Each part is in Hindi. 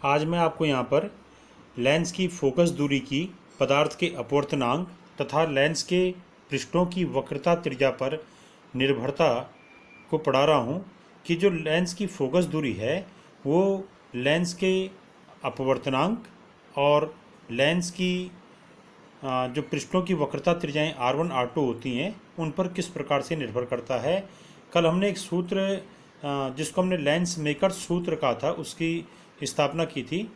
आज मैं आपको यहाँ पर लेंस की फोकस दूरी की, पदार्थ के अपवर्तनांक तथा लेंस के पृष्ठों की वक्रता त्रिज्या पर निर्भरता को पढ़ा रहा हूँ कि जो लेंस की फोकस दूरी है वो लेंस के अपवर्तनांक और लेंस की जो पृष्ठों की वक्रता त्रिज्याएं R1 R2 होती हैं उन पर किस प्रकार से निर्भर करता है। कल हमने एक सूत्र जिसको हमने लेंस मेकर सूत्र कहा था उसकी स्थापना की थी,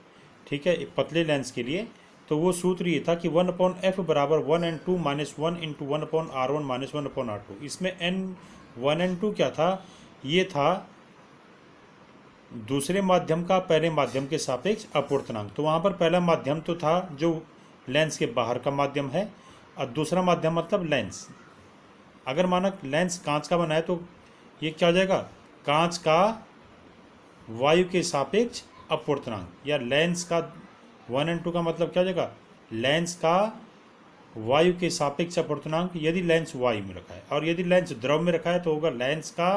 ठीक है, एक पतले लेंस के लिए। तो वो सूत्र ये था कि 1/f बराबर 1n2 minus 1 into 1/r1 minus 1/r2। इसमें n 1n2 क्या था? ये था दूसरे माध्यम का पहले माध्यम के सापेक्ष अपवर्तनांक। तो वहाँ पर पहला माध्यम तो था जो लेंस के बाहर का माध्यम है, और दूसरा माध्यम मतलब लेंस। अगर मानक लेंस कांच का बना है तो ये क्या हो जाएगा? कांच का वायु के सापेक्ष अपवर्तनांक, या लेंस का 1n2 का मतलब क्या हो जाएगा? लेंस का वायु के सापेक्ष अपवर्तनांक यदि लेंस वायु में रखा है, और यदि लेंस द्रव में रखा है तो होगा लेंस का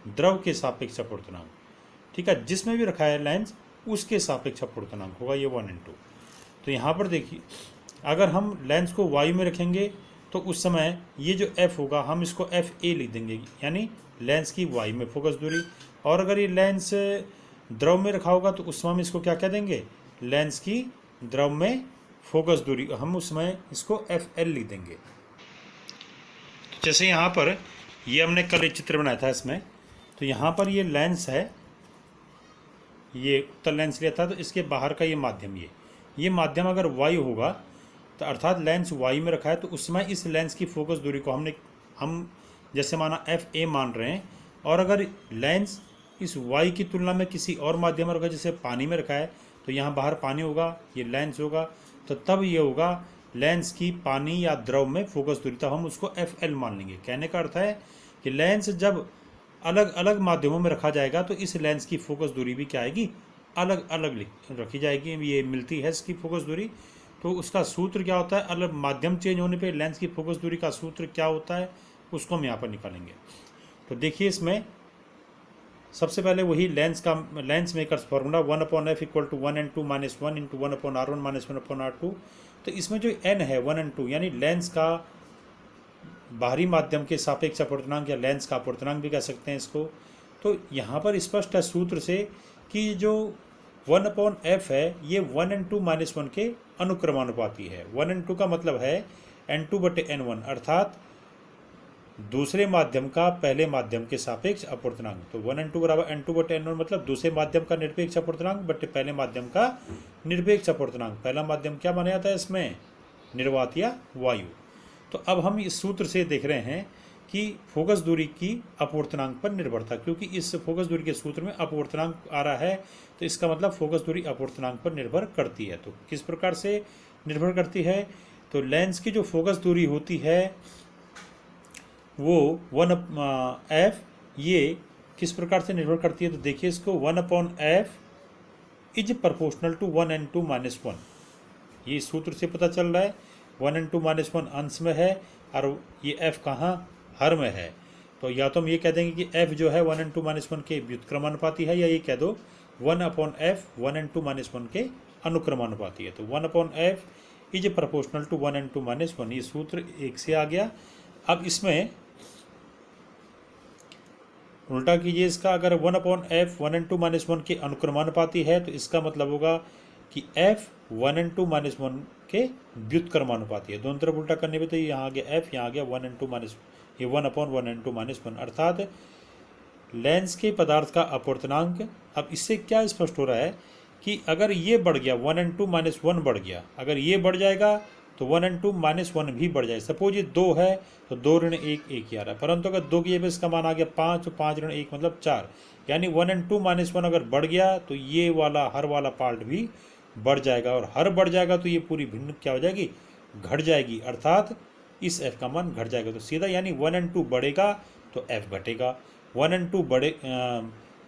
द्रव के सापेक्ष अपवर्तनांक। ठीक है, जिसमें भी रखा है लेंस उसके सापेक्ष अपवर्तनांक होगा ये 1n2। तो यहाँ पर देखिए, अगर हम लेंस को वायु में रखेंगे तो उस समय ये जो f होगा हम इसको FA लिख देंगे, यानी लेंस की वायु में फोकस दूरी। और अगर ये लेंस द्रव में रखा होगा तो उस समय हम इसको क्या कह देंगे? लेंस की द्रव में फोकस दूरी, हम उस समय इसको FL लिख देंगे। तो जैसे यहाँ पर ये हमने कल एक चित्र बनाया था इसमें, तो यहाँ पर ये लेंस है, ये उत्तल लेंस लिया था, तो इसके बाहर का ये माध्यम, ये माध्यम अगर वायु होगा तो अर्थात लेंस वायु में रखा है तो उस समय इस लेंस की फोकस दूरी को हम जैसे माना FA मान रहे हैं। और अगर लेंस इस वायु की तुलना में किसी और माध्यम में रखा, जैसे पानी में रखा है, तो यहाँ बाहर पानी होगा, ये लेंस होगा, तो तब ये होगा लेंस की पानी या द्रव में फोकस दूरी, तब हम उसको FL मान लेंगे। कहने का अर्थ है कि लेंस जब अलग अलग माध्यमों में रखा जाएगा तो इस लेंस की फोकस दूरी भी क्या आएगी? अलग अलग रखी जाएगी, ये मिलती है इसकी फोकस दूरी। तो उसका सूत्र क्या होता है? अलग माध्यम चेंज होने पे लेंस की फोकस दूरी का सूत्र क्या होता है उसको हम यहाँ पर निकालेंगे। तो देखिए, इसमें सबसे पहले वही lens makers formula 1/f equal to 1n2 minus 1 into 1/r1 minus 1/r2। तो इसमें जो n है 1n2, यानी लेंस का बाहरी माध्यम के सापेक्ष अपवर्तनांक, या लेंस का अपवर्तनांक भी कह सकते हैं इसको। तो यहाँ पर स्पष्ट है सूत्र से कि जो 1/f है ये 1n2 माइनस 1 के अनुक्रमानुपाती है। 1n2 का मतलब है n2/n1, अर्थात दूसरे माध्यम का पहले माध्यम के सापेक्ष अपवर्तनांक। तो 1n2 बराबर n2/n1 मतलब दूसरे माध्यम का निरपेक्ष अपवर्तनांक बटे पहले माध्यम का निरपेक्ष अपवर्तनांक। पहला माध्यम क्या माना जाता है इसमें? निर्वात या वायु। तो अब हम इस सूत्र से देख रहे हैं कि फोकस दूरी की अपवर्तनांक पर निर्भरता, क्योंकि इस फोकस दूरी के सूत्र में अपवर्तनांक आ रहा है, तो इसका मतलब फोकस दूरी अपवर्तनांक पर निर्भर करती है। तो किस प्रकार से निर्भर करती है? तो लेंस की जो फोकस दूरी होती है वो 1/f, ये किस प्रकार से निर्भर करती है? तो देखिए इसको 1/f is proportional to 1n2 minus 1, ये सूत्र से पता चल रहा है। 1n2 माइनस 1 अंश में है और ये f कहाँ? हर में है। तो या तो हम ये कह देंगे कि f जो है 1n2 माइनस 1 के व्युत्क्रमानुपाती है, या ये कह दो 1/f 1n2 माइनस 1 के अनुक्रमानुपाती है। तो 1/f is proportional to 1n2 minus 1, ये सूत्र एक से आ गया। अब इसमें उल्टा कीजिए इसका, अगर 1/f 1n2 माइनस 1 के अनुक्रमानुपाती है तो इसका मतलब होगा कि f 1n2 माइनस 1 के व्युत्क्रमानुपाती है। दोनों तरफ उल्टा करने पे तो यहाँ आ गया f, यहाँ आ गया 1n2 माइनस, ये 1/1n2 माइनस 1, अर्थात लेंस के पदार्थ का अपवर्तनांक। अब इससे क्या स्पष्ट हो रहा है कि अगर ये बढ़ गया 1n2 माइनस 1 बढ़ गया, अगर ये बढ़ जाएगा तो 1n2 माइनस 1 भी बढ़ जाएगा। सपोज ये 2 है तो 2 ऋण 1 1 ही आ रहा है, परंतु अगर 2 की जगह इसका मान आ गया 5, तो 5 ऋण 1 मतलब 4, यानी 1n2 माइनस 1 अगर बढ़ गया तो ये वाला हर वाला पार्ट भी बढ़ जाएगा, और हर बढ़ जाएगा तो ये पूरी भिन्न क्या हो जाएगी? घट जाएगी, अर्थात इस f का मान घट जाएगा। तो सीधा यानी 1n2 बढ़ेगा तो f घटेगा, 1n2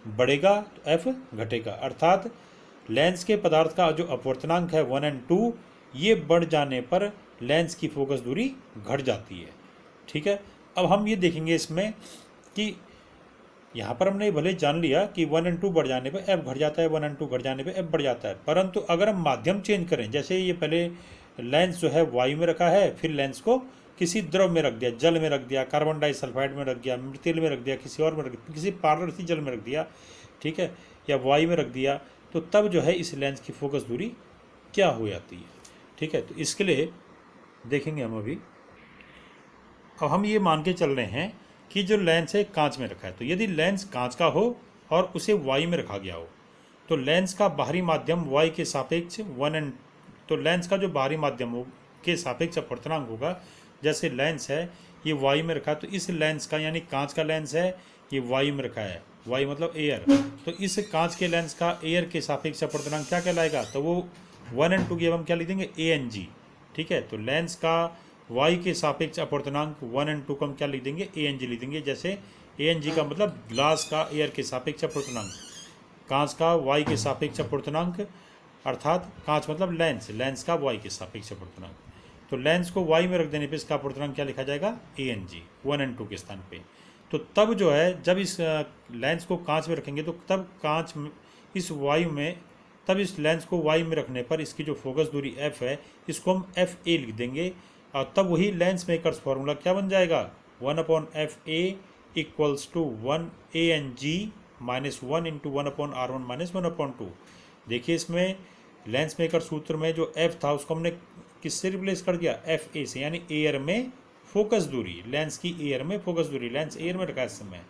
बढ़ेगा तो f घटेगा, अर्थात लेंस के पदार्थ का जो अपवर्तनांक है 1n2, ये बढ़ जाने पर लेंस की फोकस दूरी घट जाती है। ठीक है, अब हम ये देखेंगे इसमें कि यहाँ पर हमने भले जान लिया कि 1 और 2 बढ़ जाने पे f घट जाता है, 1 और 2 घट जाने पे f बढ़ जाता है, परंतु अगर हम माध्यम चेंज करें, जैसे ये पहले लेंस जो है वायु में रखा है, फिर लेंस को किसी द्रव में रख दिया, जल में रख दिया, कार्बन डाइसल्फाइड में रख दिया, मृतेल में रख दिया, किसी और में रख दिया, किसी पारदर्शी जल में रख दिया, ठीक है, या वायु में रख दिया, तो तब जो है इस लेंस की फोकस दूरी क्या हो जाती है। ठीक है, तो इसके लिए देखेंगे हम अभी। अब हम ये मान के चल रहे हैं कि जो लेंस है कांच में रखा है, तो यदि लेंस कांच का हो और उसे वायु में रखा गया हो, तो लेंस का बाहरी माध्यम वायु के सापेक्ष तो लेंस का जो बाहरी माध्यम हो के सापेक्ष अपवर्तनांक होगा, जैसे लेंस है ये वायु में रखा है, तो इस लेंस का यानी कांच का लेंस है ये वायु में रखा है, वायु मतलब एयर, तो इस कांच के लेंस का एयर के सापेक्ष अपवर्तनांक क्या कहलाएगा, तो वो 1 और 2 की अब हम क्या लिख देंगे ANG। ठीक है, तो लेंस का वायु के सापेक्ष अपवर्तनांक 1 और 2 को हम क्या लिख देंगे ANG लिख देंगे। जैसे ANG का मतलब ग्लास का एयर के सापेक्ष अपवर्तनांक, कांच का वायु के सापेक्ष अपवर्तनांक, अर्थात कांच मतलब लेंस, लेंस का वायु के सापेक्ष अपवर्तनांक, तो लेंस को वायु में रख देने पे इसका अपवर्तनांक क्या लिखा जाएगा ANG 1 और 2 के स्थान पे। तो तब जो है जब इस लेंस को कांच में रखेंगे तो तब कांच इस वायु में, तब इस लेंस को वायु में रखने पर इसकी जो फोकस दूरी f है इसको हम FA लिख देंगे, और तब वही लेंस मेकर्स फार्मूला क्या बन जाएगा 1/FA equals to 1 ANG minus 1 into 1/R1 minus 1/2। देखिए इसमें लेंस मेकर सूत्र में जो f था उसको हमने किससे रिप्लेस कर दिया FA से, यानी एयर में फोकस दूरी, लेंस की एयर में फोकस दूरी, लेंस एयर में रखा है इस समय।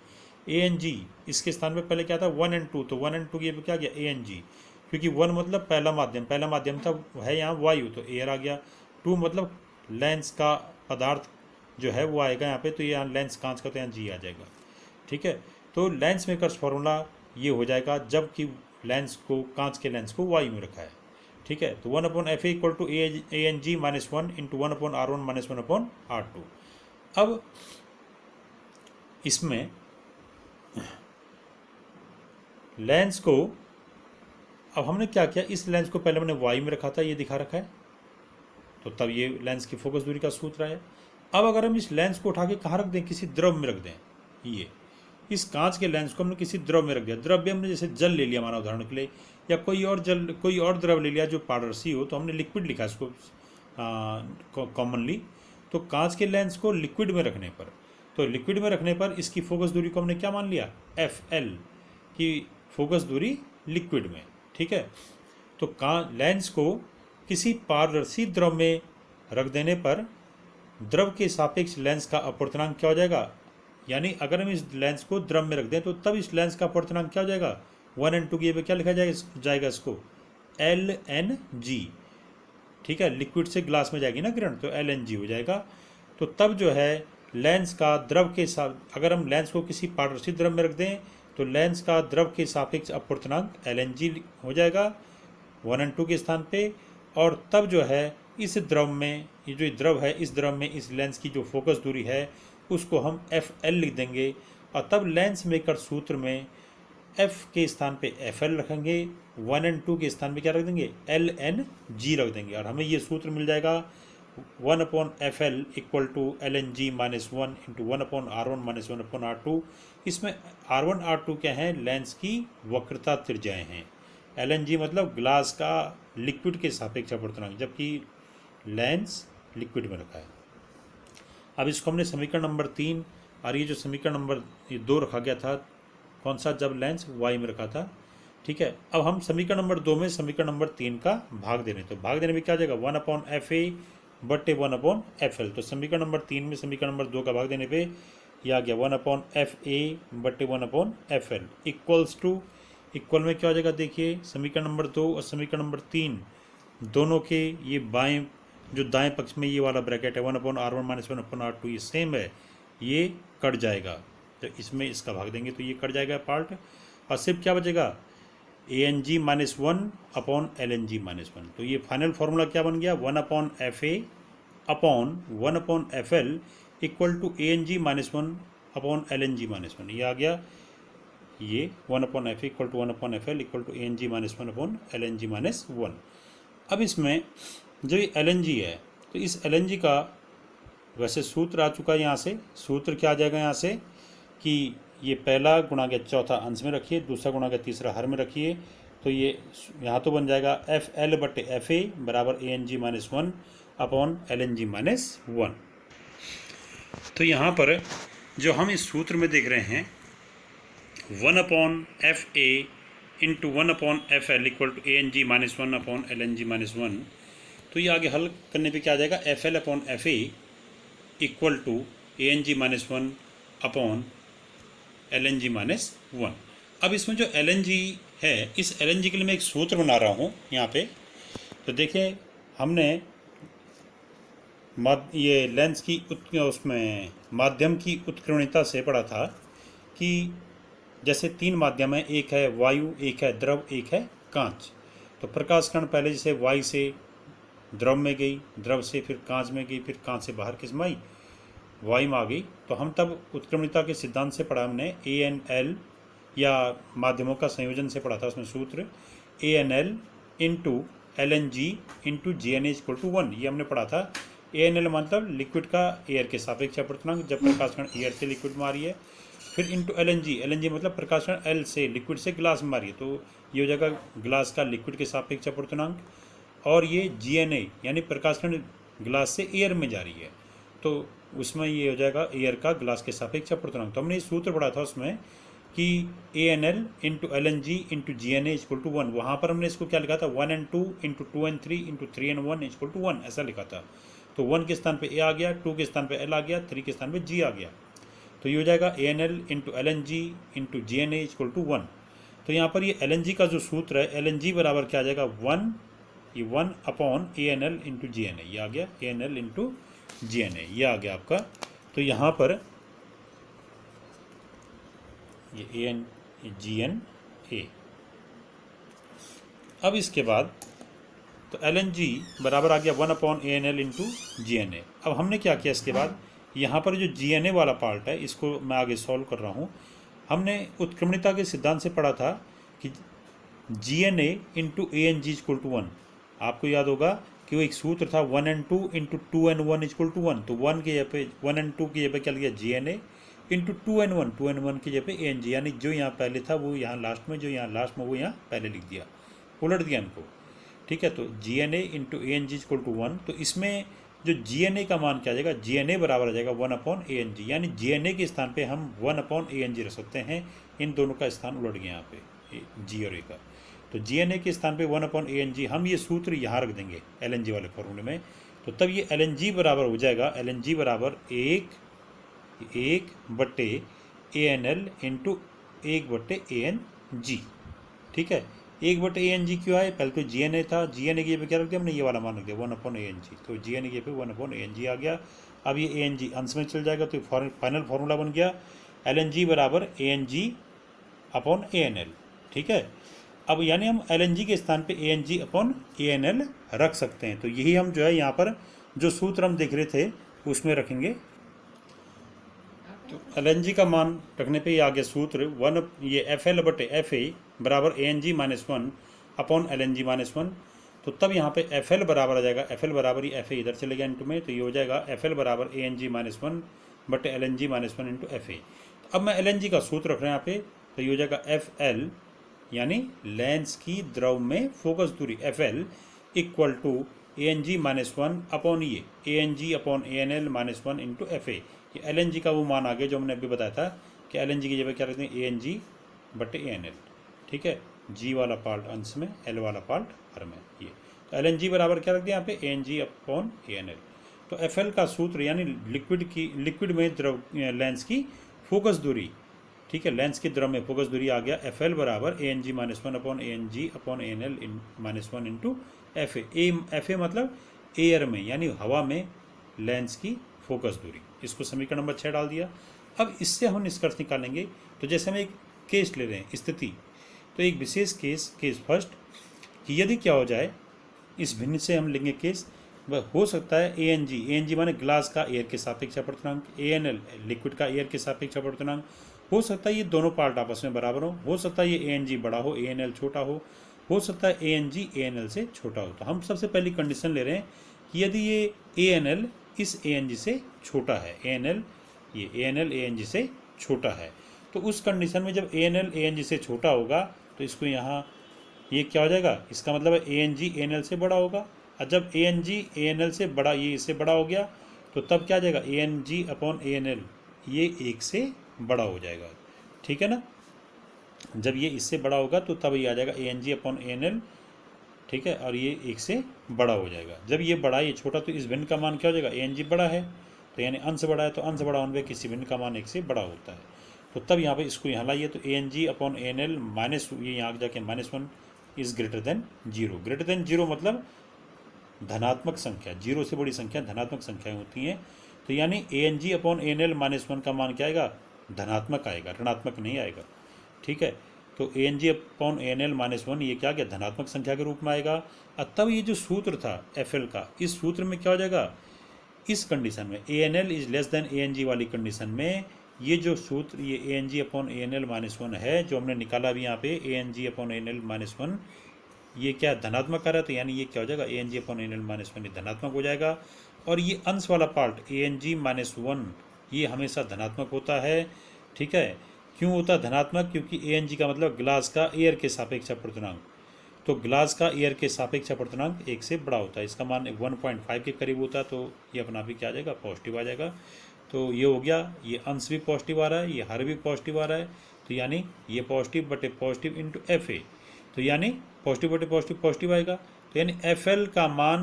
ANG इसके स्थान पे पहले क्या था 1 और 2, तो 1 और 2 की क्या गया ANG, क्योंकि 1 मतलब पहला माध्यम था है यहाँ वायु, तो एयर आ गया। 2 मतलब लेंस का पदार्थ जो है वो आएगा यहाँ पे, तो यहाँ लेंस कांच का, तो यहाँ G आ जाएगा। ठीक है, तो लेंस मेकर्स फार्मूला ये हो जाएगा जबकि लेंस को, कांच के लेंस को वायु में रखा है। ठीक है, तो 1/FA equal to ANG minus 1 into 1/R1 minus 1/R2। अब इसमें लेंस को, अब हमने क्या किया, इस लेंस को पहले हमने वायु में रखा था, ये दिखा रखा है, तो तब ये लेंस की फोकस दूरी का सूत्र है। अब अगर हम इस लेंस को उठा के कहाँ रख दें, किसी द्रव में रख दें, ये इस कांच के लेंस को हमने किसी द्रव में रख दिया, द्रव्य हमने जैसे जल ले लिया माना उदाहरण के लिए, या कोई और द्रव ले लिया जो पारदर्शी हो, तो हमने लिक्विड लिखा इसको कॉमनली। तो कांच के लेंस को लिक्विड में रखने पर, तो लिक्विड में रखने पर इसकी फोकस दूरी को हमने क्या मान लिया FL की फोकस दूरी लिक्विड में। ठीक है, तो लेंस को किसी पारदर्शी द्रव में रख देने पर द्रव के सापेक्ष लेंस का अपवर्तनांक क्या हो जाएगा, यानी अगर हम इस लेंस को द्रव में रख दें तो तब इस लेंस का अपवर्तनांक क्या हो जाएगा 1 और 2 की क्या लिखा जाएगा इसको LNG। ठीक है, लिक्विड से ग्लास में जाएगी ना किरण, तो LNG हो जाएगा। तो तब जो है लेंस का द्रव के साथ, अगर हम लेंस को किसी पारदर्शी द्रव में रख दें तो लेंस का द्रव के सापेक्ष अपवर्तनांक LNG हो जाएगा 1 और 2 के स्थान पे, और तब जो है इस द्रव में, ये जो द्रव है इस द्रव में इस लेंस की जो फोकस दूरी है उसको हम FL लिख देंगे, और तब लेंस मेकर सूत्र में F के स्थान पे FL रखेंगे, 1 और 2 के स्थान पे क्या रख देंगे LNG रख देंगे, और हमें ये सूत्र मिल जाएगा 1/FL equal to LNG minus 1 into 1/R1 minus 1/R2। इसमें R1 R2 क्या हैं, लेंस की वक्रता त्रिज्याएँ हैं। LNG मतलब ग्लास का लिक्विड के सापेक्ष अपवर्तनांक, जबकि लेंस लिक्विड में रखा है। अब इसको हमने समीकरण नंबर 3, और ये जो समीकरण नंबर 2 रखा गया था कौन सा, जब लेंस वायु में रखा था। ठीक है, अब हम समीकरण नंबर 2 में समीकरण नंबर 3 का भाग देने, तो भाग देने में क्या आ जाएगा 1/FA बटे 1/FL। तो समीकरण नंबर 3 में समीकरण नंबर 2 का भाग देने पे यह आ गया 1/FA बटे 1/FL इक्वल्स टू, इक्वल में क्या हो जाएगा, देखिए समीकरण नंबर 2 और समीकरण नंबर 3 दोनों के ये बाएं, जो दाएं पक्ष में ये वाला ब्रैकेट है 1/R1 माइनस 1/R2 ये सेम है, ये कट जाएगा, तो इसमें इसका भाग देंगे तो ये कट जाएगा पार्ट, और सिर्फ क्या बचेगा ANG माइनस 1/LNG माइनस 1। तो ये फाइनल फार्मूला क्या बन गया 1/FA upon 1/FL equal to ANG minus 1/LNG minus 1। ये आ गया, ये 1/FA equal to 1/FL equal to ANG minus 1/LNG minus 1। अब इसमें जो ये LNG है, तो इस LNG का वैसे सूत्र आ चुका है, यहाँ से सूत्र क्या आ जाएगा यहाँ से कि ये पहला गुणा के चौथा अंश में रखिए, दूसरा गुणा के तीसरा हर में रखिए, तो ये यहाँ तो बन जाएगा एफ एल बटे एफ ए बराबर A N G minus one upon L N G minus one. तो यहाँ पर जो हम इस सूत्र में देख रहे हैं 1 upon F A into 1 upon F L equal to A N G minus one upon L N G minus one, तो ये आगे हल करने पे क्या आ जाएगा F L upon F A equal to A N G minus one upon L N G minus one. अब इसमें जो एल एन जी है, इस एल एन जी के लिए मैं एक सूत्र बना रहा हूँ यहाँ पे। तो देखिए हमने ये लेंस की उसमें माध्यम की उत्कीर्णता से पढ़ा था कि जैसे तीन माध्यम है, एक है वायु, एक है द्रव, एक है कांच। तो प्रकाश कण पहले जैसे वायु से द्रव में गई, द्रव से फिर कांच में गई, फिर कांच से बाहर किस में आई, वायु में आ गई। तो हम तब उत्क्रमणिता के सिद्धांत से पढ़ा हमने ए एन एल या माध्यमों का संयोजन से पढ़ा था। उसमें सूत्र A N L into L N G into G N H equal to one, ये हमने पढ़ा था। ए एन एल मतलब लिक्विड का एयर के सापेक्ष अपवर्तनांक, जब प्रकाश कण एयर से लिक्विड में आ रही है। फिर इंटू एल एन जी मतलब प्रकाश कण एल से लिक्विड से ग्लास में आ रही है, तो ये हो जाएगा ग्लास का लिक्विड के सापेक्ष अपवर्तनांक। और ये जी एन ए यानी प्रकाश कण ग्लास से एयर में जा रही है, तो उसमें ये हो जाएगा एयर का ग्लास के सापेक्ष अपवर्तनांक। तो हमने ये सूत्र पढ़ा था उसमें कि A N L into L N G into G N A equal to one. वहाँ पर हमने इसको क्या लिखा था 1 and 2 into 2 and 3 into 3 and 1 equal to 1, ऐसा लिखा था। तो 1 के स्थान पे ए आ गया, 2 के स्थान पे एल आ गया, 3 के स्थान पे जी आ गया। तो ये हो जाएगा A N L into L N G into G N A equal to 1। तो यहाँ पर ये एल एन जी का जो सूत्र है, एल एन जी बराबर क्या आ जाएगा 1, ये 1 upon A N L into G N A, ये आ गया A N L into G N A, ये आ गया आपका। तो यहाँ पर ये A N ji N A. अब इसके बाद तो एल एन जी बराबर आ गया 1 upon A N L into G N A. अब हमने क्या किया इसके बाद, यहाँ पर जो जी एन ए वाला पार्ट है इसको मैं आगे सॉल्व कर रहा हूँ। हमने उत्क्रमणिता के सिद्धांत से पढ़ा था कि G N A into A N G equal to 1। आपको याद होगा कि वो एक सूत्र था 1 and 2 into 2 and 1 equal to 1। तो 1 के जगह पे 1 and 2 की जगह पे क्या लिया जी एन ए इंटू 2 and 1 की जगह पे ए एन जी, यानी जो यहाँ पहले था वो यहाँ लास्ट में, जो यहाँ लास्ट में वो यहाँ पहले लिख दिया, उलट दिया इनको। ठीक है, तो G N A into A N G equal to 1। तो इसमें जो जी एन ए का मान क्या आ जाएगा, जी एन ए बराबर आ जाएगा 1 अपॉन ए एन जी, यानी जी एन ए के स्थान पे हम 1 अपॉन ए एन जी रख सकते हैं। इन दोनों का स्थान उलट गया यहाँ पे जी और ए का। तो जी एन ए के स्थान पे 1 अपॉन ए एन जी, हम ये सूत्र यहाँ रख देंगे एल एन जी वाले फॉर्मूले में। तो तब ये एल एन जी बराबर हो जाएगा, एल एन जी बराबर 1 बटे ए एन एल इंटू 1 बटे ए एन जी। ठीक है, 1 बटे ए एन जी क्यों आए, पहले तो जी एन ए था, जी एन ए की जगह पे क्या रख दिया हमने, ये वाला मान रख दिया 1 अपॉन ए एन जी। तो जी एन ए की जगह पे 1 अपॉन ए एन जी आ गया। अब ये ए एन जी अंश में चल जाएगा, तो फाइनल फार्मूला बन गया एल एन जी बराबर A N G upon A N L. ठीक है, अब यानी हम एल एन जी के स्थान पे A N G upon A N L रख सकते हैं। तो यही हम जो है यहाँ पर जो सूत्र हम देख रहे थे उसमें रखेंगे। तो एल एन जी का मान रखने पे ये आगे सूत्र 1 ये एफ एल बटे एफ ए बराबर A N G minus 1 upon L N G minus 1। तो तब यहाँ पे एफ एल बराबर आ जाएगा, एफ एल बराबर ही एफ ए इधर चले गया इंटू में, तो ये हो जाएगा एफ एल बराबर ए एन जी माइनस 1 बटे L N G minus 1 into F A. अब मैं एल एन जी का सूत्र रख रहा हूँ यहाँ पे, तो ये हो जाएगा एफ एल यानी लेंस की द्रव में फोकस दूरी F L equal to A N G minus 1 upon ये A N G upon A N L minus 1 into F A. ये एल एन जी का वो मान आ गया जो हमने अभी बताया था कि एल एन जी की जगह क्या रखते हैं ए एन जी बटे ए एन एल। ठीक है, जी वाला पार्ट अंश में, एल वाला पार्ट हर में। ये तो एल एन जी बराबर क्या रख दिया यहाँ पे A N G upon A N L. तो एफ एल का सूत्र यानी लिक्विड में द्रव लेंस की फोकस दूरी, ठीक है, लेंस की द्रव में फोकस दूरी आ गया एफ एल बराबर A N G minus 1 upon A N G upon A N L minus 1 into F A. F A मतलब एयर में यानी हवा में लेंस की फोकस दूरी। इसको समीकरण नंबर 6 डाल दिया। अब इससे हम निष्कर्ष निकालेंगे। तो जैसे हम एक केस ले रहे हैं स्थिति, तो एक विशेष केस फर्स्ट कि यदि क्या हो जाए, इस भिन्न से हम लेंगे केस, वह हो सकता है ए एन जी माने ग्लास का एयर के सापेक्ष अपवर्तनांक, ए एन एल लिक्विड का एयर के सापेक्ष अपवर्तनांक। हो सकता है ये दोनों पार्ट आपस में बराबर हो सकता है ये ए एन जी बड़ा हो एन एल छोटा हो सकता है A N ji A N L से छोटा हो। तो हम सबसे पहली कंडीशन ले रहे हैं कि यदि ये ए एन एल इस ए एन जी से छोटा है, A N L A N G से छोटा है, तो उस कंडीशन में जब A N L A N G से छोटा होगा तो इसको यहाँ ये क्या हो जाएगा, इसका मतलब है A N ji A N L से बड़ा होगा। और जब A N ji A N L से बड़ा, ये इससे बड़ा हो गया, तो तब क्या आ जाएगा, A N G upon A N L ये 1 से बड़ा हो जाएगा। ठीक है ना, जब ये इससे बड़ा होगा तो तब ये आ जाएगा A N G upon A N L. ठीक है, और ये 1 से बड़ा हो जाएगा। जब ये बड़ा ये छोटा, तो इस भिन्न का मान क्या हो जाएगा, ए एन जी बड़ा है, तो यानी अंश बड़ा है, तो अंश बड़ा होने पर किसी भिन्न का मान 1 से बड़ा होता है। तो तब यहाँ पे इसको यहाँ लाइए, तो A N G upon A N L minus, ये यहाँ जाके -1 is greater than 0। Greater than 0 मतलब धनात्मक संख्या, 0 से बड़ी संख्या धनात्मक संख्याएं होती हैं। तो यानी ए N G upon A N L -1 का मान क्या आएगा, धनात्मक आएगा, ऋणात्मक नहीं आएगा। ठीक है, तो A N G upon A N L -1 ये क्या गया, धनात्मक संख्या के रूप में आएगा। और तब ये जो सूत्र था एफ एल का, इस सूत्र में क्या हो जाएगा, इस कंडीशन में A N L is less than A N G वाली कंडीशन में ये जो सूत्र, ये A N G upon A N L -1 है जो हमने निकाला अभी यहाँ पे, A N G upon A N L -1 ये क्या धनात्मक आ रहा है, तो यानी ये क्या हो जाएगा, A N G upon A N L -1 ये धनात्मक हो जाएगा। और ये अंश वाला पार्ट ए एन जी -1 ये हमेशा धनात्मक होता है। ठीक है, क्यों होता है धनात्मक, क्योंकि ए एन जी का मतलब ग्लास का एयर के सापेक्ष अपूर्णांक, तो ग्लास का एयर के सापेक्ष अपूर्णांक 1 से बड़ा होता है, इसका मान 1.5 के करीब होता है, तो ये अपना भी क्या आ जाएगा, पॉजिटिव आ जाएगा। तो ये हो गया, ये अंश भी पॉजिटिव आ रहा है, ये हर भी पॉजिटिव आ रहा है, तो यानी ये पॉजिटिव बटे पॉजिटिव इंटू एफ ए, तो यानी पॉजिटिव बटे पॉजिटिव पॉजिटिव आएगा। तो यानी एफ एल का मान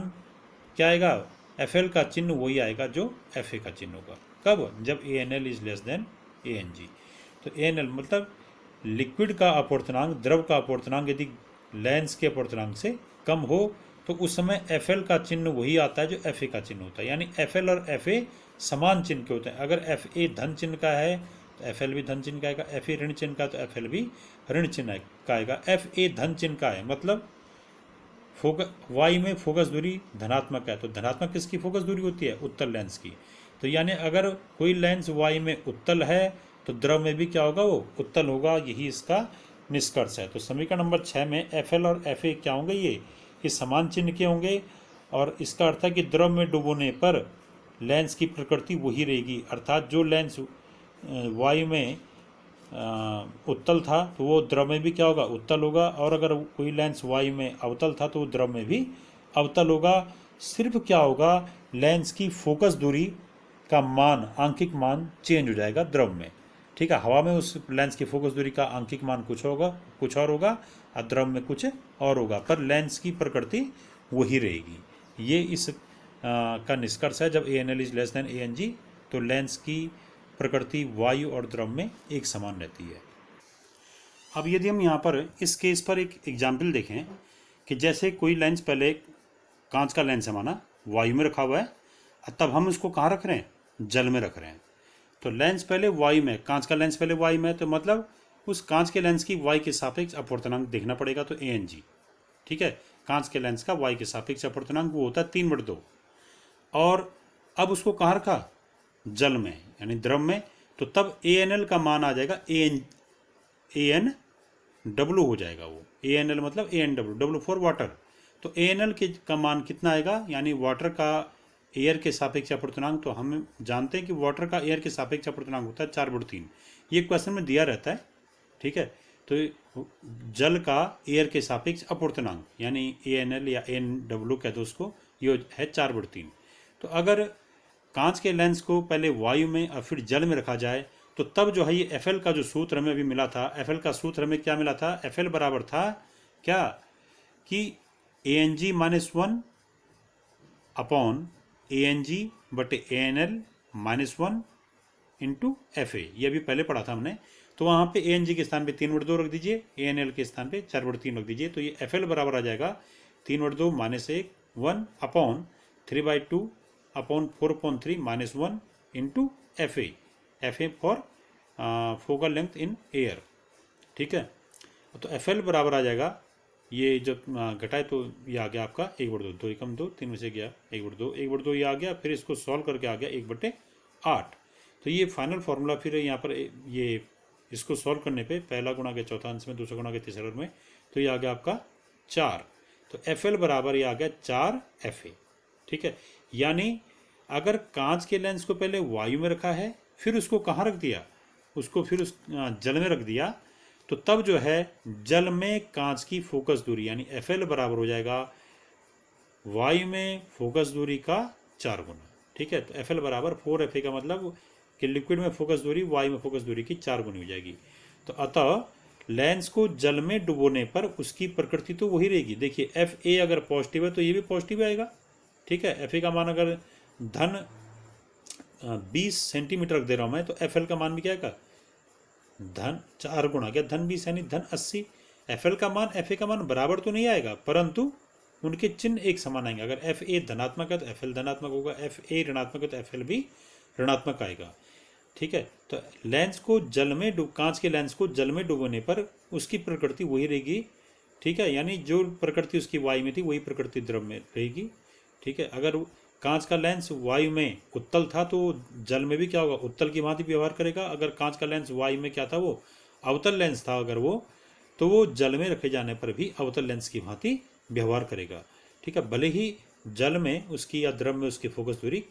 क्या आएगा, एफ एल का चिन्ह वही आएगा जो एफ ए का चिन्ह होगा। कब, जब A N L is less than A N G. तो ए एन एल मतलब लिक्विड का अपूर्णांक, द्रव का अपूर्णांक यदि लेंस के अपूर्णांक से कम हो तो उस समय एफ एल का चिन्ह वही आता है जो एफ ए का चिन्ह होता है। यानी एफ एल और एफ ए समान चिन्ह के होते हैं। अगर एफ ए धन चिन्ह का है तो एफ एल भी धन चिन्ह का आएगा, एफ ए ऋण चिन्ह का तो एफ एल भी ऋण चिन्ह का आएगा। एफ ए धन चिन्ह का है मतलब वाई में फोकस दूरी धनात्मक है, तो धनात्मक किसकी फोकस दूरी होती है, उत्तल लेंस की। तो यानी अगर कोई लेंस वाई में उत्तल है तो द्रव में भी क्या होगा, वो उत्तल होगा, यही इसका निष्कर्ष है। तो समीकरण नंबर 6 में एफ एल और एफ ए क्या होंगे, ये समान चिन्ह के होंगे, और इसका अर्थ है कि द्रव में डुबोने पर लेंस की प्रकृति वही रहेगी। अर्थात जो लेंस वायु में उत्तल था तो वो द्रव में भी क्या होगा, उत्तल होगा, और अगर कोई लेंस वायु में अवतल था तो वो द्रव में भी अवतल होगा। सिर्फ क्या होगा, लेंस की फोकस दूरी का मान, आंकिक मान चेंज हो जाएगा द्रव में। ठीक है, हवा में उस लेंस की फोकस दूरी का आंकिक मान कुछ होगा, कुछ और होगा, और द्रव में कुछ और होगा, पर लेंस की प्रकृति वही रहेगी। ये इस का निष्कर्ष है। जब A N L is less than A N G तो लेंस की प्रकृति वायु और द्रव में एक समान रहती है। अब यदि हम यहाँ पर इस केस पर एक एग्जाम्पल देखें कि जैसे कोई लेंस, पहले कांच का लेंस है माना, वायु में रखा हुआ है, तब हम उसको कहाँ रख रहे हैं, जल में रख रहे हैं। तो लेंस पहले वायु में, कांच का लेंस पहले वायु में, तो मतलब उस कांच के लेंस की वाई के सापेक्ष अपूर्णांक देखना पड़ेगा, तो ए एन जी। ठीक है, कांच के लेंस का वाई के सापेक्ष अपूर्णांक वो होता है 3/2। और अब उसको कहाँ रखा, जल में यानी द्रव में, तो तब ए एन एल का मान आ जाएगा ए एन डब्लू हो जाएगा। वो ए एन एल मतलब A N W, W for water. तो ए एन एल के का मान कितना आएगा, यानी वाटर का एयर के सापेक्ष अपूर्णांक, तो हम जानते हैं कि वाटर का एयर के सापेक्ष अपूर्णांक होता है 4/3। ये क्वेश्चन में दिया रहता है। ठीक है, तो जल का एयर के सापेक्ष अपूर्णांक यानी ए एन एल या एन डब्लू कहते हैं उसको, ये है 4/3। तो अगर कांच के लेंस को पहले वायु में और फिर जल में रखा जाए तो तब जो है ये एफ एल का जो सूत्र हमें अभी मिला था, एफ एल का सूत्र हमें क्या मिला था, एफ एल बराबर था क्या, कि A N G -1 upon A N G बटे A N L -1 into F A. ये अभी पहले पढ़ा था हमने। तो वहाँ पे ए एन जी के स्थान पे 3/2 रख दीजिए, ए एन एल के स्थान पे 4/3 रख दीजिए। तो ये एफ एल बराबर आ जाएगा 3/2 -1 upon 3/2 upon 4/3 -1 into F A for focal length in air. ठीक है, तो एफ एल बराबर आ जाएगा, ये जब घटाए तो ये आ गया आपका 1/2, 2 एकम 2, 3 में से गया 1/2, 1/2 ये आ गया, फिर इसको सॉल्व करके आ गया 1/8। तो ये फाइनल फार्मूला फिर यहाँ पर ये इसको सॉल्व करने पे पहला गुणा के चौथा अंश में, दूसरा गुणा के तीसरा में, तो ये आ गया आपका 4। तो एफ एल बराबर ये आ गया 4 एफ ए। ठीक है, यानी अगर कांच के लेंस को पहले वायु में रखा है फिर उसको कहाँ रख दिया, उसको फिर उस जल में रख दिया, तो तब जो है जल में कांच की फोकस दूरी यानी FL बराबर हो जाएगा वायु में फोकस दूरी का 4 गुना। ठीक है, तो FL बराबर 4FA का मतलब कि लिक्विड में फोकस दूरी वायु में फोकस दूरी की 4 गुनी हो जाएगी। तो अतः लेंस को जल में डुबोने पर उसकी प्रकृति तो वही रहेगी। देखिए FA अगर पॉजिटिव है तो ये भी पॉजिटिव आएगा। ठीक है, FA का मान अगर धन 20 सेंटीमीटर रख दे रहा हूँ मैं, तो FL का मान भी क्या आएगा धन 4 गुना क्या धन 20 यानी धन 80। FL का मान FA का मान बराबर तो नहीं आएगा, परंतु उनके चिन्ह एक समान आएंगे। अगर FA धनात्मक है तो FL धनात्मक होगा, FA ऋणात्मक है तो FL भी ऋणात्मक आएगा। ठीक है, तो लेंस को जल में कांच के लेंस को जल में डुबोने पर उसकी प्रकृति वही रहेगी। ठीक है, यानी जो प्रकृति उसकी वायु में थी वही प्रकृति द्रव में रहेगी। ठीक है, अगर कांच का लेंस वायु में उत्तल था तो जल में भी क्या होगा उत्तल की भांति व्यवहार करेगा। अगर कांच का लेंस वायु में क्या था वो अवतल लेंस था अगर वो, तो वो जल में रखे जाने पर भी अवतल लेंस की भांति व्यवहार करेगा। ठीक है, भले ही जल में उसकी या द्रव में उसकी फोकस दूरी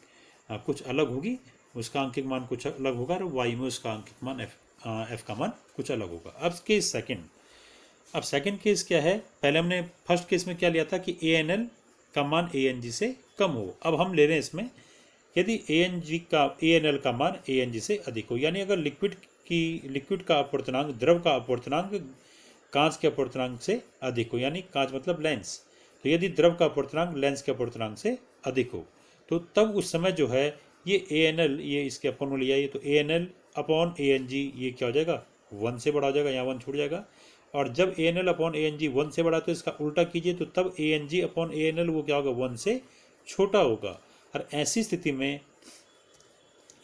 कुछ अलग होगी, उसका अंकित मान कुछ अलग होगा, और वायु में उसका अंकित मान F का मान कुछ अलग होगा। अब केस सेकंड, अब सेकंड केस क्या है, पहले हमने फर्स्ट केस में क्या लिया था कि ANL का मान ANG से कम हो। अब हम ले रहे हैं इसमें यदि ANL का मान ANG से अधिक हो, यानी अगर लिक्विड का अपवर्तनांक द्रव का अपवर्तनांक कांच के अपवर्तनांक से अधिक हो, यानी कांच मतलब लेंस, तो यदि द्रव का अपवर्तनांक लेंस के अपवर्तनांक से अधिक हो तो तब उस समय जो है ये ANL ये इसके अपन लिया ये, तो ANL अपॉन ANG ये क्या हो जाएगा 1 से बड़ा हो जाएगा, यहाँ 1 छूट जाएगा। और जब ANL अपॉन ANG 1 से बड़ा तो इसका उल्टा कीजिए, तो तब ANG अपॉन ANL वो क्या होगा 1 से छोटा होगा। और ऐसी स्थिति में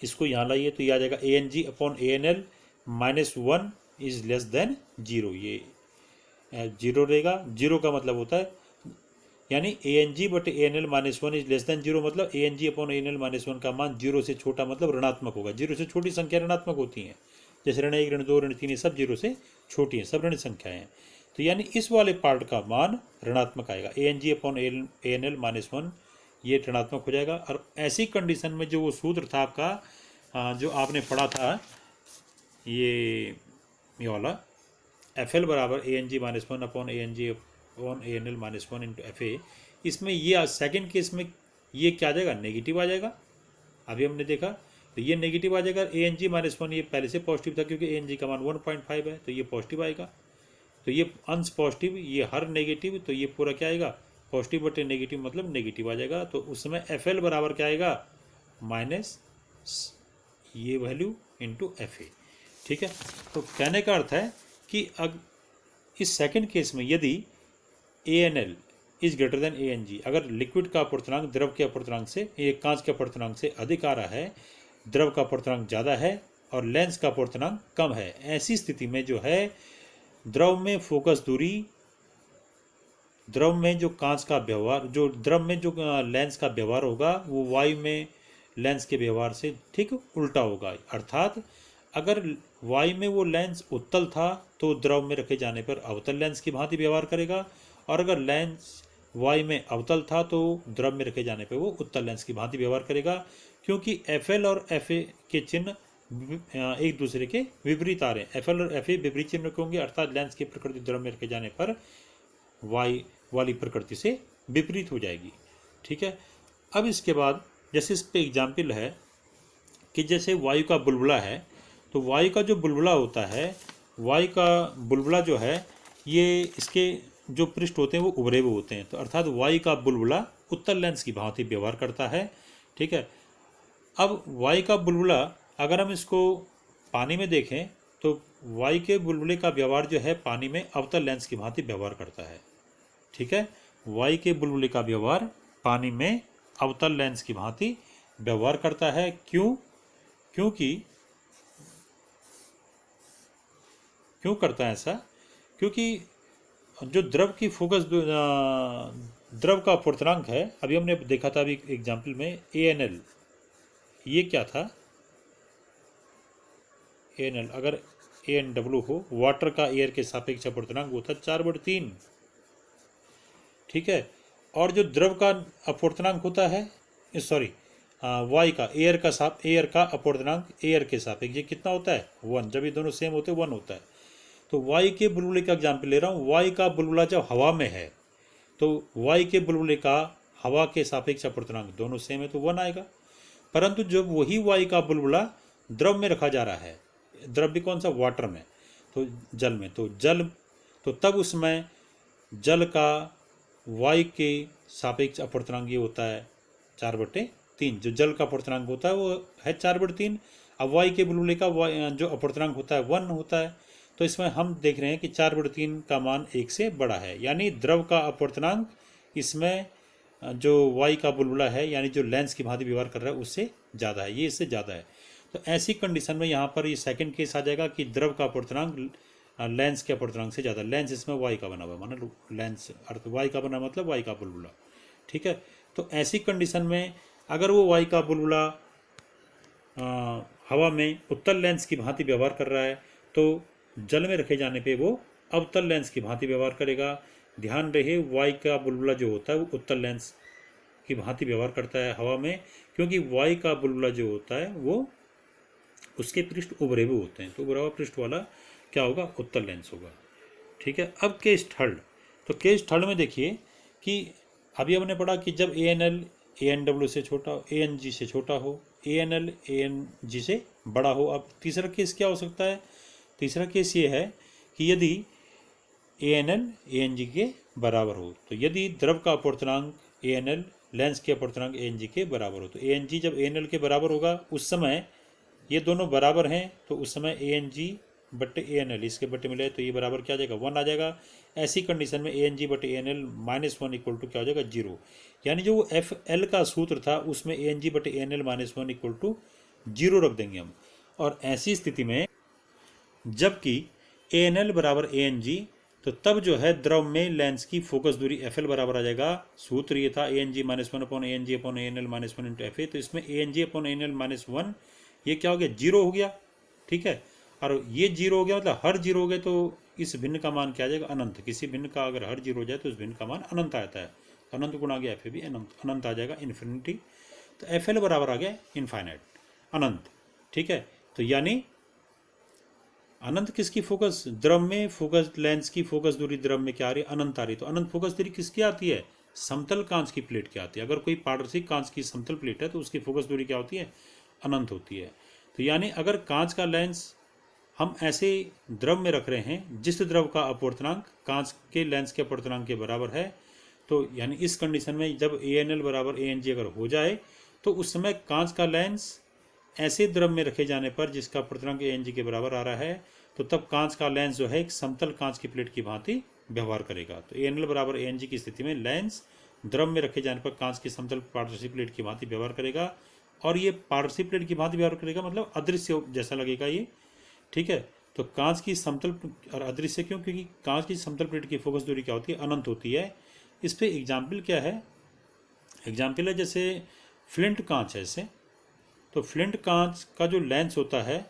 इसको यहाँ लाइए तो ये आ जाएगा ANG upon ANL -1 is less then 0। ये 0 रहेगा, 0 का मतलब होता है यानी ANG बटे ANL -1 इज लेस देन 0, मतलब ANG अपॉन ANL -1 का मान 0 से छोटा मतलब ऋणात्मक होगा। 0 से छोटी संख्या ऋणात्मक होती हैं, जैसे ऋण 1 ऋण 2 ऋण 3 ये सब 0 से छोटी हैं, सब ऋण संख्याएं हैं। तो यानी इस वाले पार्ट का मान ऋणात्मक आएगा, ANG अपॉन ANL -1 ये ऋणात्मक हो जाएगा। और ऐसी कंडीशन में जो वो सूत्र था आपका जो आपने पढ़ा था ये वाला FL बराबर ANG -1 upon ANG upon ANL -1 into FA, इसमें ये सेकंड केस में ये क्या आ जाएगा नेगेटिव आ जाएगा। अभी हमने देखा तो ये नेगेटिव आ जाएगा। ANG -1 ये पहले से पॉजिटिव था क्योंकि ANG का मान 1.5 है, तो ये पॉजिटिव आएगा। तो ये अंश पॉजिटिव ये हर नेगेटिव, तो ये पूरा क्या आएगा पॉजिटिव बटे नेगेटिव मतलब नेगेटिव आ जाएगा। तो उस समय FL बराबर क्या आएगा माइनस ये वैल्यू इंटू FA। ठीक है, तो कहने का अर्थ है कि इस सेकंड केस में यदि ANL is greater than ANG, अगर लिक्विड का अपवर्तनांक द्रव के अपवर्तनांक से कांच के अपवर्तनांक से अधिक आ रहा है, द्रव का अपवर्तनांक ज़्यादा है और लेंस का अपवर्तनांक कम है, ऐसी स्थिति में जो है द्रव में फोकस दूरी, द्रव में जो कांच का व्यवहार, जो द्रव में जो लेंस का व्यवहार होगा वो वायु में लेंस के व्यवहार से ठीक उल्टा होगा। अर्थात अगर वायु में वो लेंस उत्तल था तो द्रव में रखे जाने पर अवतल लेंस की भांति व्यवहार करेगा, और अगर लेंस वायु में अवतल था तो द्रव में रखे जाने पर वो उत्तल लेंस की भांति व्यवहार करेगा, क्योंकि FL और FA के चिन्ह एक दूसरे के विपरीत आ रहे हैं। FL और FA विपरीत चिन्ह के होंगे, अर्थात लेंस की प्रकृति द्रव में रखे जाने पर वायु वाली प्रकृति से विपरीत हो जाएगी। ठीक है, अब इसके बाद जैसे इस पे एग्जाम्पल है कि जैसे वायु का बुलबुला है, तो वायु का जो बुलबुला होता है, वायु का बुलबुला जो है ये इसके जो पृष्ठ होते हैं वो उभरे हुए होते हैं, तो अर्थात वायु का बुलबुला उत्तल लेंस की भांति व्यवहार करता है। ठीक है, अब वायु का बुलबुला अगर हम इसको पानी में देखें तो वायु के बुलबुले का व्यवहार जो है पानी में अवतल लेंस की भांति व्यवहार करता है। ठीक है, वायु के बुलबुले का व्यवहार पानी में अवतल लेंस की भांति व्यवहार करता है। क्यों करता है ऐसा? क्योंकि जो द्रव की फोकस द्रव का अपवर्तनांक है, अभी हमने देखा था अभी एग्जाम्पल में ANL, ये क्या था ANL, अगर ANW हो वाटर का एयर के सापेक्ष अपवर्तनांक वो था 4/3। ठीक है, और जो द्रव का अपवर्तनांक होता है वाई का एयर का अपवर्तनांक एयर के सापेक्ष ये कितना होता है 1। जब ये दोनों सेम होते हैं 1 होता है। तो वाई के बुलबुले का एग्जाम्पल ले रहा हूँ। वाई का बुलबुला जब हवा में है तो वाई के बुलबुले का हवा के सापेक्ष अपवर्तनांक दोनों सेम है तो 1 आएगा। परंतु जब वही वाई का बुलबुला द्रव में रखा जा रहा है, द्रव भी कौन सा, वाटर में, तो जल में, तो तब उसमें जल का वाई के सापेक्ष अपवर्तनांक ये होता है 4/3। जो जल का अपवर्तनांक होता है वो है 4/3। अब वाई के बुलबुले का जो अपवर्तनांक होता है 1 होता है। तो इसमें हम देख रहे हैं कि 4/3 का मान 1 से बड़ा है, यानी द्रव का अपवर्तनांक इसमें जो वाई का बुलबुला है यानी जो लेंस की भांति व्यवहार कर रहा है उससे ज़्यादा है, ये इससे ज़्यादा है। तो ऐसी कंडीशन में यहाँ पर ये सेकंड केस आ जाएगा कि द्रव का अपवर्तनांक लेंस के अपवर्तनांक से ज़्यादा। लेंस इसमें वाई का बना हुआ है, माना लेंस अर्थ वाई का बना मतलब वाई का बुलबुला, ठीक है। तो ऐसी कंडीशन में अगर वो वाई का बुलबुला हवा में उत्तल लेंस की भांति व्यवहार कर रहा है तो जल में रखे जाने पे वो अवतल लेंस की भांति व्यवहार करेगा। ध्यान रहे वाई का बुलबुला जो होता है वो उत्तल लेंस की भांति व्यवहार करता है हवा में, क्योंकि वाई का बुलबुला जो होता है वो उसके पृष्ठ उभरे हुए होते हैं। तो उभरा हुआ पृष्ठ वाला क्या होगा, उत्तल लेंस होगा, ठीक है। अब केस थर्ड, तो केस थर्ड में देखिए कि अभी हमने पढ़ा कि जब ANL ANW से छोटा हो, ANG से छोटा हो, ANL ANG से बड़ा हो। अब तीसरा केस क्या हो सकता है, तीसरा केस ये है कि यदि ANL ANG के बराबर हो, तो यदि द्रव का अपवर्तनांक ANL लेंस के अपवर्तनांक ANG के बराबर हो, तो ANG जब ANL के बराबर होगा उस समय ये दोनों बराबर हैं, तो उस समय ANG बटे ANL इसके बटे मिले तो ये बराबर क्या आ जाएगा, 1 आ जाएगा। ऐसी कंडीशन में ANG बटे ANL -1 इक्वल टू क्या हो जाएगा, 0। यानी जो FL का सूत्र था उसमें ANG बटे ANL -1 इक्वल टू 0 रख देंगे हम। और ऐसी स्थिति में जबकि ANL बराबर ANG, तो तब जो है द्रव में लेंस की फोकस दूरी FL बराबर आ जाएगा। सूत्र ये था ANG -1 upon ANG upon ANL -1 into FA। तो इसमें ANG अपॉन ANL -1 ये क्या हो गया, 0 हो गया, ठीक है। और ये 0 हो गया मतलब हर 0 हो गए तो इस भिन्न का मान क्या आ जाएगा, अनंत। किसी भिन्न का अगर हर 0 हो जाए तो उस भिन्न का मान अनंत आता है। अनंत गुणा गया FA भी अनंत आ जाएगा, इन्फिनिटी। तो FL बराबर आ गया इनफाइनाइट, अनंत, ठीक है। तो यानी अनंत किसकी फोकस, द्रव में फोकस लेंस की फोकस दूरी द्रव में क्या आ रही है, अनंत आ रही है। तो अनंत फोकस दूरी किसकी आती है, समतल कांच की प्लेट की आती है। अगर कोई पारदर्शी कांच की समतल प्लेट है तो उसकी फोकस दूरी क्या होती है, अनंत होती है। तो यानी अगर कांच का लेंस हम ऐसे द्रव में रख रहे हैं जिस द्रव का अपवर्तनांक कांच के लेंस के अपवर्तनांक के बराबर है, तो यानी इस कंडीशन में जब ANL बराबर ANG अगर हो जाए तो उस समय कांच का लेंस ऐसे द्रव में रखे जाने पर जिसका अपवर्तनांक ANG के बराबर आ रहा है, तो तब कांच का लेंस जो है एक समतल कांच की प्लेट की भांति व्यवहार करेगा। तो ANL बराबर ANG की स्थिति में लेंस द्रव में रखे जाने पर कांच की समतल पारदर्शी प्लेट की भांति व्यवहार करेगा। और ये पारदर्शी प्लेट की भांति व्यवहार करेगा मतलब अदृश्य जैसा लगेगा ये, ठीक है। तो कांच की समतल और अदृश्य क्यों, क्योंकि कांच की समतल प्लेट की फोकस दूरी क्या होती है, अनंत होती है। इस पे एग्जाम्पल क्या है, एग्जाम्पल है जैसे फ्लिंट कांच है ऐसे, तो फ्लिंट कांच का जो लेंस होता है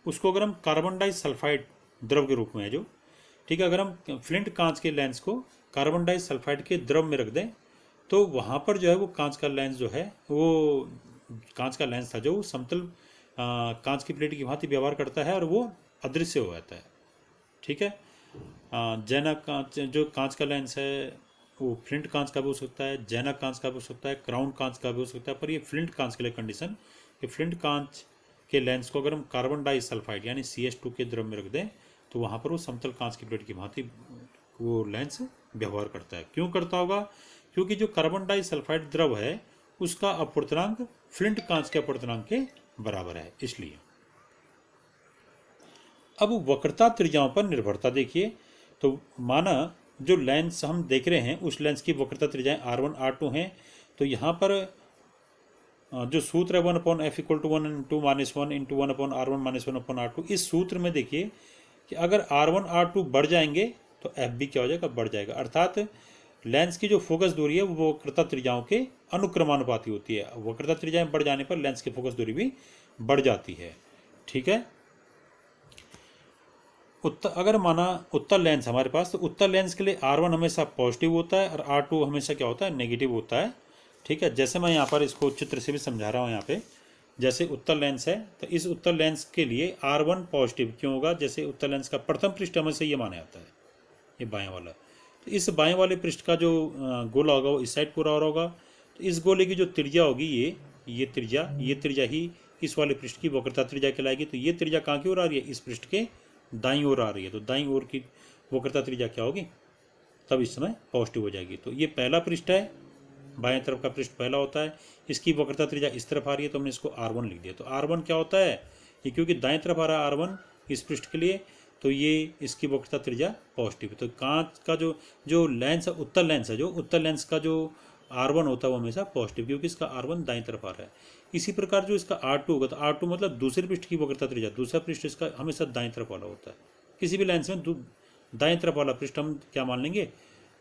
उसको अगर हम कार्बन डाइसल्फाइड द्रव के रूप में है जो, ठीक है, अगर हम फ्लिंट कांच के लेंस को कार्बन डाइसल्फाइड के द्रव में रख दें तो वहाँ पर जो है वो कांच का लेंस जो है वो कांच का लेंस था जो समतल कांच की प्लेट की भांति व्यवहार करता है और वो अदृश्य हो जाता है, ठीक है। जैनक कांच जो कांच का लेंस है वो फ्लिंट कांच का भी हो सकता है, जैनक कांच का भी हो सकता है, क्राउन कांच का भी हो सकता है। पर ये फ्लिंट कांच के लिए कंडीशन कि फ्लिंट कांच के लेंस को अगर हम कार्बन डाइसल्फाइड यानी CH2 के द्रव में रख दें तो वहाँ पर वो समतल कांच की प्लेट की भांति वो लेंस व्यवहार करता है। क्यों करता होगा, क्योंकि जो कार्बन डाइसल्फाइड द्रव है उसका अपवर्तनांक फ्लिंट कांच के अपवर्तनांक के बराबर है, इसलिए। अब वक्रता त्रिज्याओं पर निर्भरता देखिए, तो माना जो लेंस हम देख रहे हैं उस लेंस की वक्रता त्रिज्याएं R1 R2 हैं। तो यहाँ पर जो सूत्र है 1/f = 1 × 1 × 1/R1 - 1/R2, इस सूत्र में देखिए कि अगर R1 R2 बढ़ जाएंगे तो F भी क्या हो जाएगा, बढ़ जाएगा। अर्थात लेंस की जो फोकस दूरी है वो वक्रता त्रिज्याओं के अनुक्रमानुपाती होती है। वक्रता त्रिज्याएं बढ़ जाने पर लेंस की फोकस दूरी भी बढ़ जाती है, ठीक है। अगर माना उत्तल लेंस हमारे पास, तो उत्तल लेंस के लिए R1 हमेशा पॉजिटिव होता है और R2 हमेशा क्या होता है, नेगेटिव होता है, ठीक है। जैसे मैं यहाँ पर इसको चित्र से भी समझा रहा हूँ, यहाँ पे जैसे उत्तर लेंस है तो इस उत्तर लेंस के लिए R1 पॉजिटिव क्यों होगा, जैसे उत्तर लेंस का प्रथम पृष्ठ हमें से ये माना जाता है, ये बाएं वाला। तो इस बाएं वाले पृष्ठ का जो गोला होगा वो इस साइड पूरा हो रहा होगा। तो इस गोले की जो त्रिज्या होगी ये त्रिज्या ही इस वाले पृष्ठ की वक्रता त्रिज्या कहलाएगी। तो ये त्रिज्या कहाँ की ओर आ रही है, इस पृष्ठ के दाईं ओर आ रही है। तो दाईं ओर की वक्रता त्रिज्या क्या होगी, तब इस समय पॉजिटिव हो जाएगी। तो ये पहला पृष्ठ है, बाएं तरफ का पृष्ठ पहला होता है, इसकी वक्रता त्रिज्या इस तरफ आ रही है तो हमने इसको R1 लिख दिया। तो R1 क्या होता है, ये क्योंकि दाएं तरफ आ रहा है R1 इस पृष्ठ के लिए, तो ये इसकी वक्रता त्रिज्या पॉजिटिव है। तो कांच का जो लेंस है, उत्तर लेंस है, जो उत्तर लेंस का जो R1 होता है वो हमेशा पॉजिटिव, क्योंकि इसका R1 दाएं तरफ आ रहा है। इसी प्रकार जो इसका R2 होगा, तो R2 मतलब दूसरे पृष्ठ की वक्रता त्रिज्या, दूसरा पृष्ठ इसका हमेशा दाएं तरफ वाला होता है। किसी भी लेंस में दाएं तरफ वाला पृष्ठ हम क्या मान लेंगे,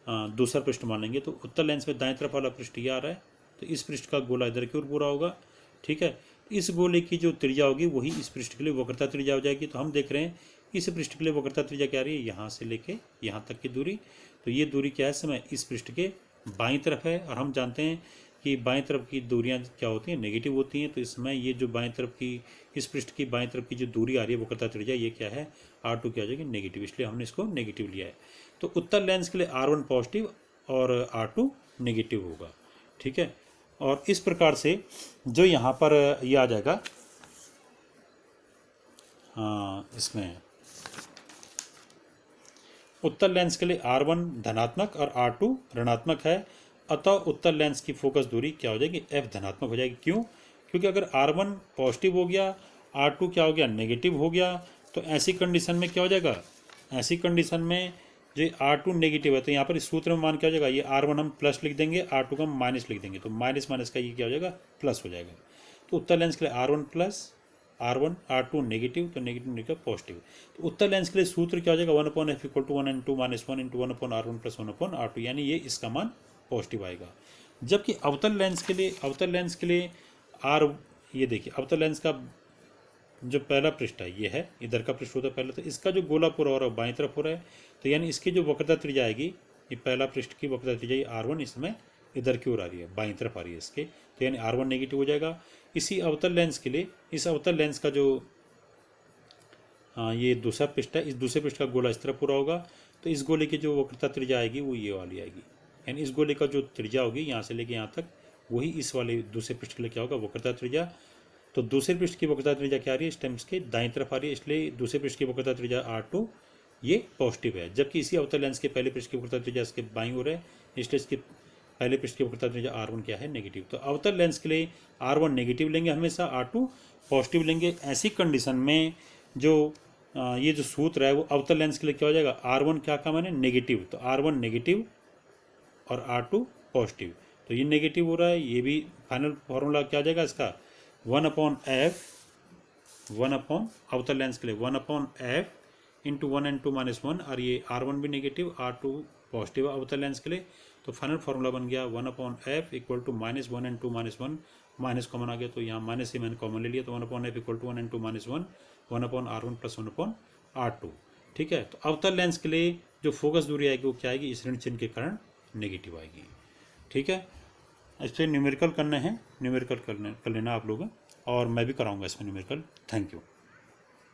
दूसरा पृष्ठ मान लेंगे। तो उत्तर लेंस में दाएं तरफ वाला पृष्ठ ये आ रहा है, तो इस पृष्ठ का गोला इधर की ओर पूरा होगा। ठीक है, इस गोले की जो त्रिज्या होगी वही इस पृष्ठ के लिए वक्रता त्रिज्या हो जाएगी। तो हम देख रहे हैं इस पृष्ठ के लिए वक्रता त्रिज्या क्या आ रही है, यहाँ से लेके यहाँ तक की दूरी। तो ये दूरी क्या है, समय इस पृष्ठ के बाईं तरफ है, और हम जानते हैं कि बाएं तरफ की दूरियां क्या होती हैं, नेगेटिव होती हैं। तो इसमें ये जो बाएं तरफ की, इस पृष्ठ की बाएं तरफ की जो दूरी आ रही है वक्रता त्रिज्या, ये क्या है, R2 क्या हो जाएगी, नेगेटिव, इसलिए हमने इसको नेगेटिव लिया है। तो उत्तर लेंस के लिए R1 पॉजिटिव और R2 नेगेटिव होगा। ठीक है, और इस प्रकार से जो यहाँ पर ये आ जाएगा, हाँ इसमें उत्तर लेंस के लिए R1 धनात्मक और R2 ऋणात्मक है, अतः उत्तर लेंस की फोकस दूरी क्या हो जाएगी, F धनात्मक हो जाएगी। क्यों, क्योंकि अगर R1 पॉजिटिव हो गया, R2 क्या हो गया, नेगेटिव हो गया, तो ऐसी कंडीशन में क्या हो जाएगा, ऐसी कंडीशन में जो R2 नेगेटिव है, तो यहाँ पर इस सूत्र में मान क्या हो जाएगा, ये R1 हम प्लस लिख देंगे, R2 को हम माइनस लिख देंगे, तो माइनस माइनस का ये क्या हो जाएगा, प्लस हो जाएगा। तो उत्तर लेंस के लिए R1 प्लस, R2 नेगेटिव, तो नेगेटिव नेगेटिव पॉजिटिव। तो उत्तर लेंस के लिए सूत्र क्या हो जाएगा, 1/f = 1 × 2 - 1 × 1/R1 + 1/R2, यानी ये इसका मान पॉजिटिव आएगा। जबकि अवतल लेंस के लिए R, ये देखिए अवतल लेंस का जो पहला पृष्ठ है ये है, इधर का पृष्ठ होता है पहले, तो इसका जो गोला पूरा हो रहा है बाईं तरफ हो रहा है, तो यानी इसकी जो वक्रता त्रिज्या आएगी, ये पहला पृष्ठ की वक्रता त्रिज्या R1 इसमें इधर की ओर आ रही है, बाईं तरफ आ रही है इसके, तो यानी R1 नेगेटिव हो जाएगा। इसी अवतल लेंस के लिए, इस अवतल लेंस का जो ये दूसरा पृष्ठ है, इस दूसरे पृष्ठ का गोला इस तरफ पूरा होगा, तो इस गोले की जो वक्रता त्रिज्या आएगी वो ये वाली आएगी, यानी इस गोले का जो त्रिज्या होगी यहाँ से लेके यहाँ तक, वही इस वाले दूसरे पृष्ठ के लिए क्या होगा, वक्रता त्रिज्या। तो दूसरे पृष्ठ की वक्रता त्रिज्या क्या आ रही है, इस टाइम इसके दाईं तरफ आ रही है, इसलिए दूसरे पृष्ठ की वक्रता त्रिज्या R2 ये पॉजिटिव है। जबकि इसी अवतल लेंस के पहले पृष्ठ की वक्रता त्रिज्या इसके बाईं ओर है, इसलिए इसके पहले पृष्ठ की वक्रता त्रिज्या R1 क्या है, नेगेटिव। तो अवतल लेंस के लिए R1 नेगेटिव लेंगे हमेशा, R2 पॉजिटिव लेंगे। ऐसी कंडीशन में जो ये जो सूत्र है वो अवतल लेंस के लिए क्या हो जाएगा, R1 क्या का माने, नेगेटिव, तो R1 नेगेटिव और R2 पॉजिटिव। तो ये नेगेटिव हो रहा है, ये भी फाइनल फॉर्मूला क्या आ जाएगा इसका, 1/f, अवतल लेंस के लिए 1/f × 1 × 2 - 1, और ये R1 भी नेगेटिव, R2 पॉजिटिव अवतल लेंस के लिए। तो फाइनल फार्मूला बन गया 1/f = -1 × 2 - 1, माइनस कॉमन आ गया, तो यहाँ माइनस से मैंने कॉमन ले लिया, तो 1/f = 1 × 2 - 1, 1/R1 + 1/R2। ठीक है, तो अवतल लेंस के लिए जो फोकस दूरी आएगी वो क्या आएगी, इस ऋण चिन्ह के कारण नेगेटिव आएगी। ठीक है, इस पर न्यूमेरिकल करने हैं, न्यूमेरिकल कर लेना आप लोग, और मैं भी कराऊंगा इसमें न्यूमेरिकल। Thank you.